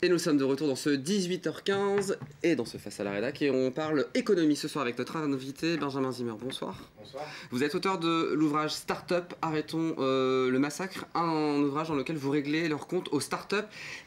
Et nous sommes de retour dans ce 18h15 et dans ce Face à la Rédac et on parle économie ce soir avec notre invité Benjamin Zimmer. Bonsoir. Bonsoir. Vous êtes auteur de l'ouvrage Start-up, arrêtons le massacre, un ouvrage dans lequel vous réglez leurs comptes aux start-up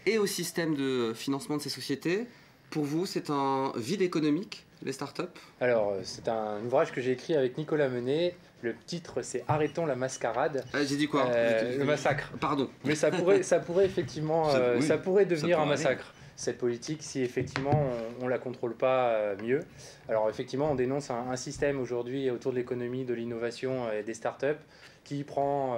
et au système de financement de ces sociétés. Pour vous, c'est un vide économique, les start-up? Alors, c'est un ouvrage que j'ai écrit avec Nicolas Menet. Le titre, c'est Arrêtons la mascarade. J'ai dit quoi? Le massacre. Pardon. Mais ça pourrait effectivement, ça pourrait devenir un massacre. Cette politique, si effectivement on ne la contrôle pas mieux. Alors effectivement, on dénonce un système aujourd'hui autour de l'économie, de l'innovation et des startups qui prend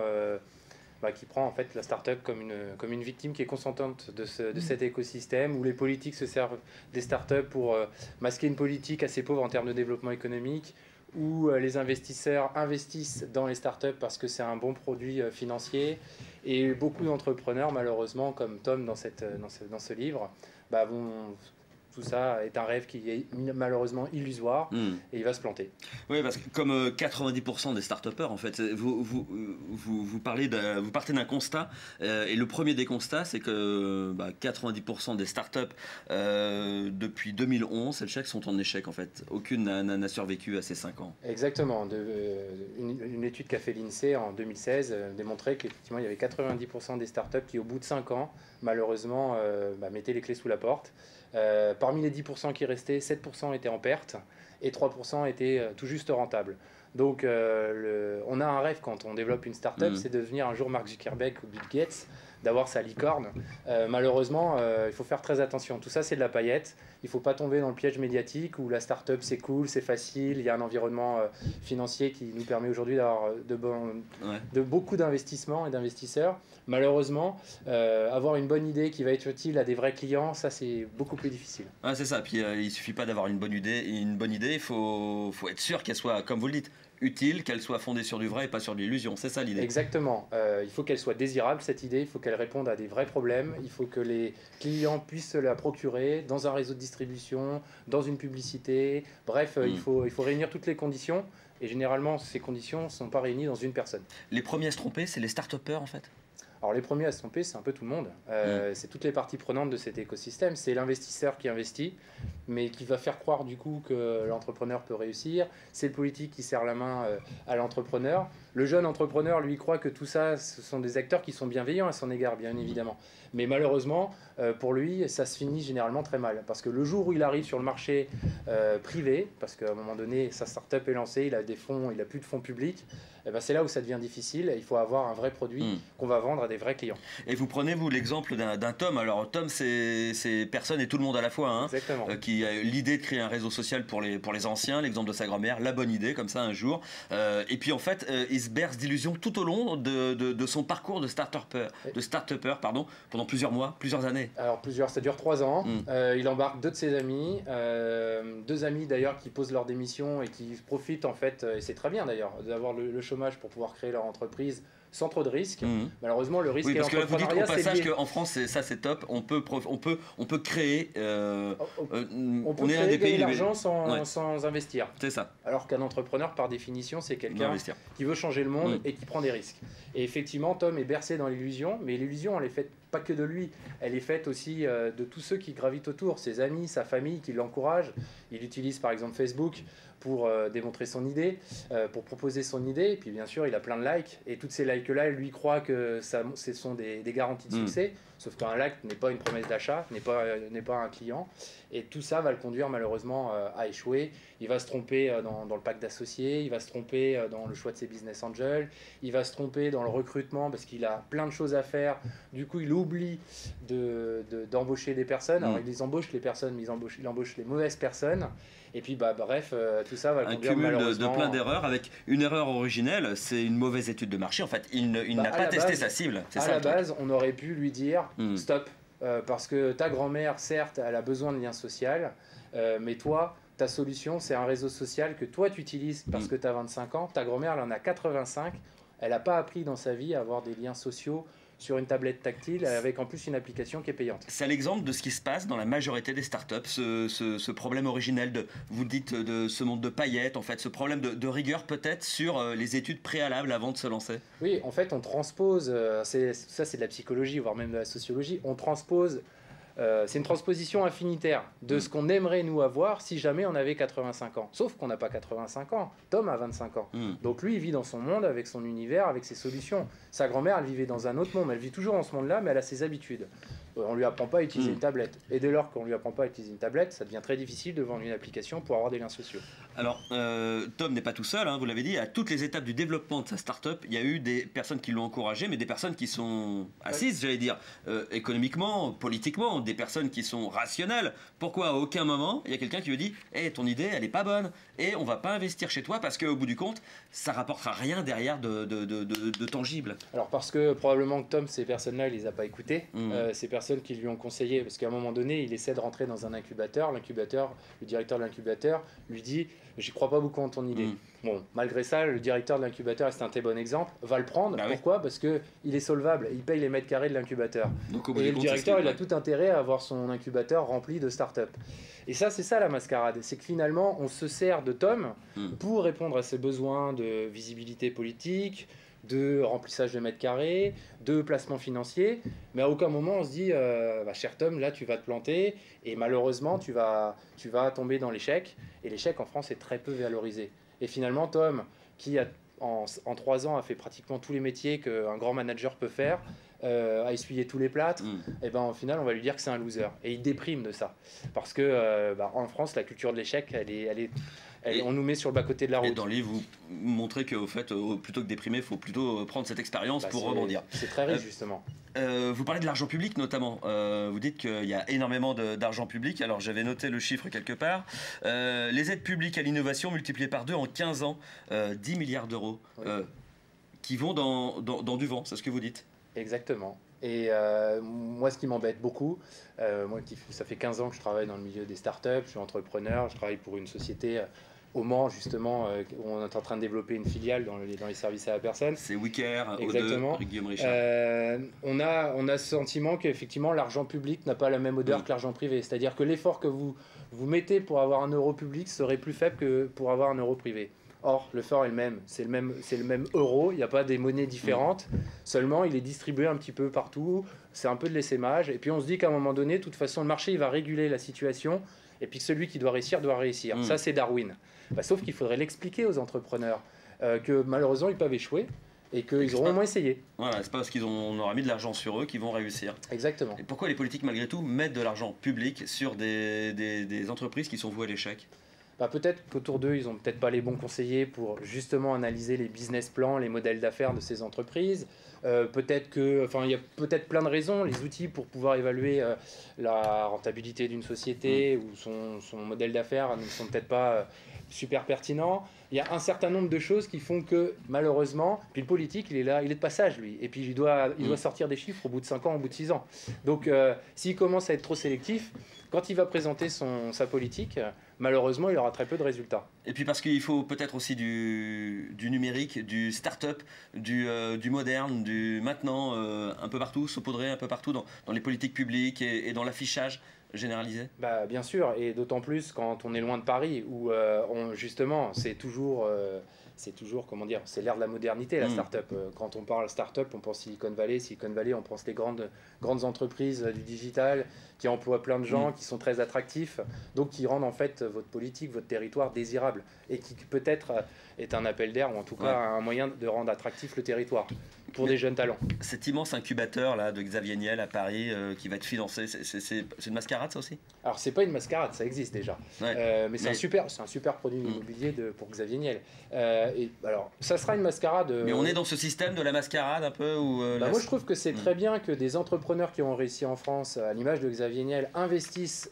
en fait la start-up comme une victime qui est consentante de cet écosystème où les politiques se servent des start-up pour masquer une politique assez pauvre en termes de développement économique, où les investisseurs investissent dans les startups parce que c'est un bon produit financier. Et beaucoup d'entrepreneurs, malheureusement, comme Tom dans ce livre, tout ça est un rêve qui est malheureusement illusoire et il va se planter. Oui, parce que comme 90% des start-upers, en fait, vous partez d'un constat, et le premier des constats, c'est que 90% des start-up depuis 2011, ces chèques sont en échec, en fait. Aucune n'a survécu à ces 5 ans. Exactement. Une étude qu'a fait l'INSEE en 2016 démontrait qu'effectivement, il y avait 90% des start-up qui, au bout de 5 ans, malheureusement, mettaient les clés sous la porte. Parmi les 10% qui restaient, 7% étaient en perte et 3% étaient tout juste rentables. Donc on a un rêve quand on développe une start-up, c'est de devenir un jour Mark Zuckerberg ou Bill Gates, d'avoir sa licorne. Malheureusement, il faut faire très attention. Tout ça, c'est de la paillette. Il ne faut pas tomber dans le piège médiatique où la start-up, c'est cool, c'est facile, il y a un environnement financier qui nous permet aujourd'hui d'avoir de beaucoup d'investissements et d'investisseurs. Malheureusement, avoir une bonne idée qui va être utile à des vrais clients, ça, c'est beaucoup plus difficile. Ah, c'est ça. Puis il ne suffit pas d'avoir une bonne idée. Il faut être sûr qu'elle soit, comme vous le dites, utile, qu'elle soit fondée sur du vrai et pas sur de l'illusion. C'est ça l'idée. Exactement. Il faut qu'elle soit désirable, cette idée. Il faut qu'elle réponde à des vrais problèmes. Il faut que les clients puissent se la procurer dans un réseau de distribution, dans une publicité. Bref, il faut réunir toutes les conditions. Et généralement, ces conditions ne sont pas réunies dans une personne. Les premiers à se tromper, c'est les start-upers, en fait. Alors les premiers à se tromper, c'est un peu tout le monde. C'est toutes les parties prenantes de cet écosystème. C'est l'investisseur qui investit, mais qui va faire croire du coup que l'entrepreneur peut réussir. C'est le politique qui serre la main à l'entrepreneur. Le jeune entrepreneur, lui, croit que tout ça, ce sont des acteurs qui sont bienveillants à son égard, bien évidemment. Mais malheureusement, pour lui, ça se finit généralement très mal. Parce que le jour où il arrive sur le marché privé, parce qu'à un moment donné, sa start-up est lancée, il a des fonds, il n'a plus de fonds publics, c'est là où ça devient difficile. Il faut avoir un vrai produit qu'on va vendre à des vrais clients. Et vous prenez, vous, l'exemple d'un Tom. Alors, Tom, c'est personne et tout le monde à la fois. Exactement. Qui a l'idée de créer un réseau social pour les anciens, l'exemple de sa grand-mère, la bonne idée, comme ça, un jour. Et puis, en fait, il se berce d'illusions tout au long de son parcours de start-upper, pendant plusieurs mois, plusieurs années. Alors, ça dure 3 ans. Il embarque 2 de ses amis, 2 amis d'ailleurs qui posent leur démission et qui profitent, en fait, et c'est très bien d'ailleurs, d'avoir le chômage pour pouvoir créer leur entreprise sans trop de risques. Malheureusement, le risque est l'entrepreneuriat. Parce que là, vous dites au passage qu'en France, ça c'est top, on peut créer... on est un des pays de l'argent sans investir. C'est ça. Alors qu'un entrepreneur, par définition, c'est quelqu'un qui veut changer le monde et qui prend des risques. Et effectivement, Tom est bercé dans l'illusion, mais l'illusion, elle est faite pas que de lui, elle est faite aussi de tous ceux qui gravitent autour, ses amis, sa famille qui l'encouragent. Il utilise par exemple Facebook pour démontrer son idée, pour proposer son idée, et puis bien sûr il a plein de likes, et toutes ces likes-là, lui croit que ce sont des garanties de succès, sauf qu'un like n'est pas une promesse d'achat, n'est pas un client, et tout ça va le conduire malheureusement à échouer. Il va se tromper dans le pacte d'associés, il va se tromper dans le choix de ses business angels, il va se tromper dans le recrutement parce qu'il a plein de choses à faire, du coup il oublie d'embaucher des personnes. Alors il embauche les personnes, mais il embauche les mauvaises personnes, et puis bref, tout ça va le conduire malheureusement... de plein d'erreurs, avec une erreur originelle, c'est une mauvaise étude de marché. En fait, il n'a pas testé sa cible. À la base, on aurait pu lui dire stop, parce que ta grand-mère, certes, elle a besoin de lien social, mais toi, ta solution, c'est un réseau social que toi tu utilises parce que tu as 25 ans, ta grand-mère, elle en a 85, elle n'a pas appris dans sa vie à avoir des liens sociaux sur une tablette tactile avec en plus une application qui est payante. C'est l'exemple de ce qui se passe dans la majorité des startups, ce problème originel vous dites de ce monde de paillettes, en fait, ce problème de rigueur peut-être sur les études préalables avant de se lancer. Oui, en fait on transpose, ça c'est de la psychologie voire même de la sociologie, on transpose c'est une transposition infinitaire de ce qu'on aimerait nous avoir si jamais on avait 85 ans. Sauf qu'on n'a pas 85 ans. Tom a 25 ans. Donc lui, il vit dans son monde, avec son univers, avec ses solutions. Sa grand-mère, elle vivait dans un autre monde. Elle vit toujours dans ce monde-là, mais elle a ses habitudes. On ne lui apprend pas à utiliser une tablette. Et dès lors qu'on ne lui apprend pas à utiliser une tablette, ça devient très difficile de vendre une application pour avoir des liens sociaux. Alors, Tom n'est pas tout seul, hein, vous l'avez dit. À toutes les étapes du développement de sa start-up, il y a eu des personnes qui l'ont encouragé, mais des personnes qui sont assises, j'allais dire, économiquement, politiquement, des personnes qui sont rationnelles. Pourquoi à aucun moment, il y a quelqu'un qui lui dit « Hey, ton idée, elle n'est pas bonne, et on ne va pas investir chez toi parce qu'au bout du compte, ça ne rapportera rien derrière de tangible ». Alors, parce que probablement que Tom, ces personnes-là, il ne les a pas écoutées. Ces personnes qui lui ont conseillé, parce qu'à un moment donné, il essaie de rentrer dans un incubateur. L'incubateur, le directeur de l'incubateur lui dit « J'y crois pas beaucoup en ton idée ». Bon, malgré ça, le directeur de l'incubateur, c'est un très bon exemple, va le prendre. Pourquoi ? Parce qu'il est solvable, il paye les mètres carrés de l'incubateur. Et le directeur, il a tout intérêt à avoir son incubateur rempli de start-up. Et ça, c'est ça la mascarade. C'est que finalement, on se sert de Tom pour répondre à ses besoins de visibilité politique, de remplissage de mètres carrés, de placement financier, mais à aucun moment on se dit cher Tom, là tu vas te planter et malheureusement tu vas tomber dans l'échec, et l'échec en France est très peu valorisé. Et finalement Tom, qui en 3 ans a fait pratiquement tous les métiers qu'un grand manager peut faire, a essuyé tous les plâtres, et ben au final on va lui dire que c'est un loser, et il déprime de ça, parce que en France la culture de l'échec on nous met sur le bas-côté de la route. Et dans le livre, vous montrez qu'au fait, plutôt que déprimer, il faut plutôt prendre cette expérience pour rebondir. C'est très riche, justement. Vous parlez de l'argent public, notamment. Vous dites qu'il y a énormément d'argent public. Alors, j'avais noté le chiffre quelque part. Les aides publiques à l'innovation multipliées par 2 en 15 ans, 10 milliards d'euros, qui vont dans du vent, c'est ce que vous dites. Exactement. Et moi, ce qui m'embête beaucoup, ça fait 15 ans que je travaille dans le milieu des startups, je suis entrepreneur, je travaille pour une société au Mans, justement, où on est en train de développer une filiale dans les services à la personne. C'est Wicker, exactement. Guillaume Richard. On a ce sentiment qu'effectivement, l'argent public n'a pas la même odeur que l'argent privé. C'est-à-dire que l'effort que vous mettez pour avoir un euro public serait plus faible que pour avoir un euro privé. Or, l'effort est le même, c'est le même euro, il n'y a pas des monnaies différentes, seulement il est distribué un petit peu partout, c'est un peu de l'essaimage, et puis on se dit qu'à un moment donné, de toute façon, le marché il va réguler la situation, et puis celui qui doit réussir. Ça, c'est Darwin. Sauf qu'il faudrait l'expliquer aux entrepreneurs, que malheureusement, ils peuvent échouer, et qu'ils auront au moins essayé. Voilà, c'est pas parce qu'on aura mis de l'argent sur eux qu'ils vont réussir. Exactement. Et pourquoi les politiques, malgré tout, mettent de l'argent public sur des entreprises qui sont vouées à l'échec ? Peut-être qu'autour d'eux, ils n'ont peut-être pas les bons conseillers pour justement analyser les business plans, les modèles d'affaires de ces entreprises. Peut-être il y a peut-être plein de raisons, les outils pour pouvoir évaluer la rentabilité d'une société ou son modèle d'affaires ne sont peut-être pas super pertinents. Il y a un certain nombre de choses qui font que malheureusement, puis le politique, il est là, il est de passage lui, et puis il doit sortir des chiffres au bout de 5 ans, au bout de 6 ans. Donc s'il commence à être trop sélectif, quand il va présenter sa politique, malheureusement, il aura très peu de résultats. Et puis parce qu'il faut peut-être aussi du numérique, du start-up, du moderne, du maintenant, un peu partout, saupoudré un peu partout dans les politiques publiques et dans l'affichage généralisé. Bien sûr, et d'autant plus quand on est loin de Paris, où justement, c'est toujours comment dire, c'est l'ère de la modernité, la start-up. Quand on parle start-up, on pense Silicon Valley. Silicon Valley, on pense les grandes entreprises du digital qui emploient plein de gens, qui sont très attractifs, donc qui rendent en fait votre politique, votre territoire désirable, et qui peut-être est un appel d'air, ou en tout cas un moyen de rendre attractif le territoire pour des jeunes talents. Cet immense incubateur là de Xavier Niel à Paris qui va être financé, c'est une mascarade ça aussi ? Alors c'est pas une mascarade, ça existe déjà, mais c'est un super produit immobilier pour Xavier Niel. Et alors ça sera une mascarade. Mais on est dans ce système de la mascarade un peu où moi je trouve que c'est très bien que des entrepreneurs qui ont réussi en France, à l'image de Xavier Niel, investissent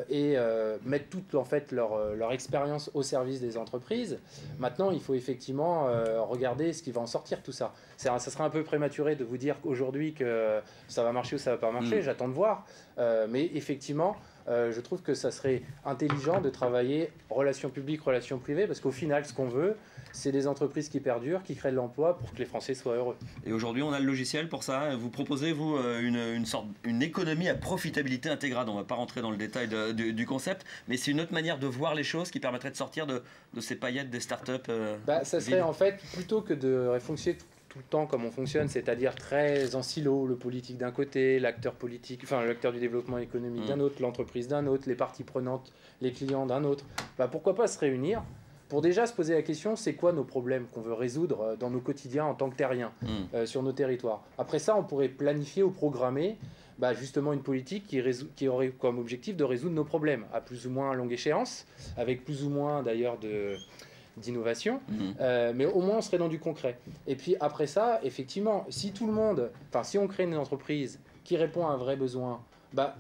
et mettent toute en fait leur expérience au service des entreprises. Maintenant il faut effectivement regarder ce qui va en sortir tout ça. Ça sera un peu prématuré de vous dire qu'aujourd'hui que ça va marcher ou ça va pas marcher, j'attends de voir. Mais effectivement, je trouve que ça serait intelligent de travailler relations publiques, relations privées, parce qu'au final, ce qu'on veut, c'est des entreprises qui perdurent, qui créent de l'emploi pour que les Français soient heureux. Et aujourd'hui, on a le logiciel pour ça. Vous proposez, vous, une économie à profitabilité intégrale. On ne va pas rentrer dans le détail du concept, mais c'est une autre manière de voir les choses qui permettrait de sortir de ces paillettes des startups. Ça serait en fait, plutôt que de réfléchir tout le temps comme on fonctionne, c'est-à-dire très en silo, le politique d'un côté, l'acteur politique, enfin l'acteur du développement économique d'un autre, l'entreprise d'un autre, les parties prenantes, les clients d'un autre, bah, pourquoi pas se réunir pour déjà se poser la question, c'est quoi nos problèmes qu'on veut résoudre dans nos quotidiens en tant que terriens sur nos territoires. Après ça, on pourrait planifier ou programmer justement une politique qui aurait comme objectif de résoudre nos problèmes à plus ou moins longue échéance, avec plus ou moins d'ailleurs d'innovation, mais au moins on serait dans du concret. Et puis après ça, effectivement, si on crée une entreprise qui répond à un vrai besoin,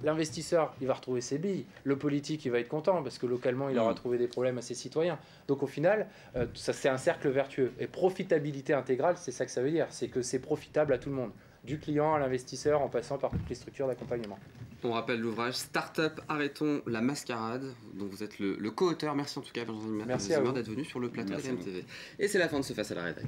l'investisseur, il va retrouver ses billes. Le politique, il va être content parce que localement, il aura trouvé des problèmes à ses citoyens. Donc au final, ça c'est un cercle vertueux. Et profitabilité intégrale, c'est ça que ça veut dire. C'est que c'est profitable à tout le monde. Du client à l'investisseur en passant par toutes les structures d'accompagnement. On rappelle l'ouvrage Startup, arrêtons la mascarade, dont vous êtes le co-auteur. Merci en tout cas, Benjamin, d'être venu sur le plateau de MTV. Et c'est la fin de ce Face à la Rédac.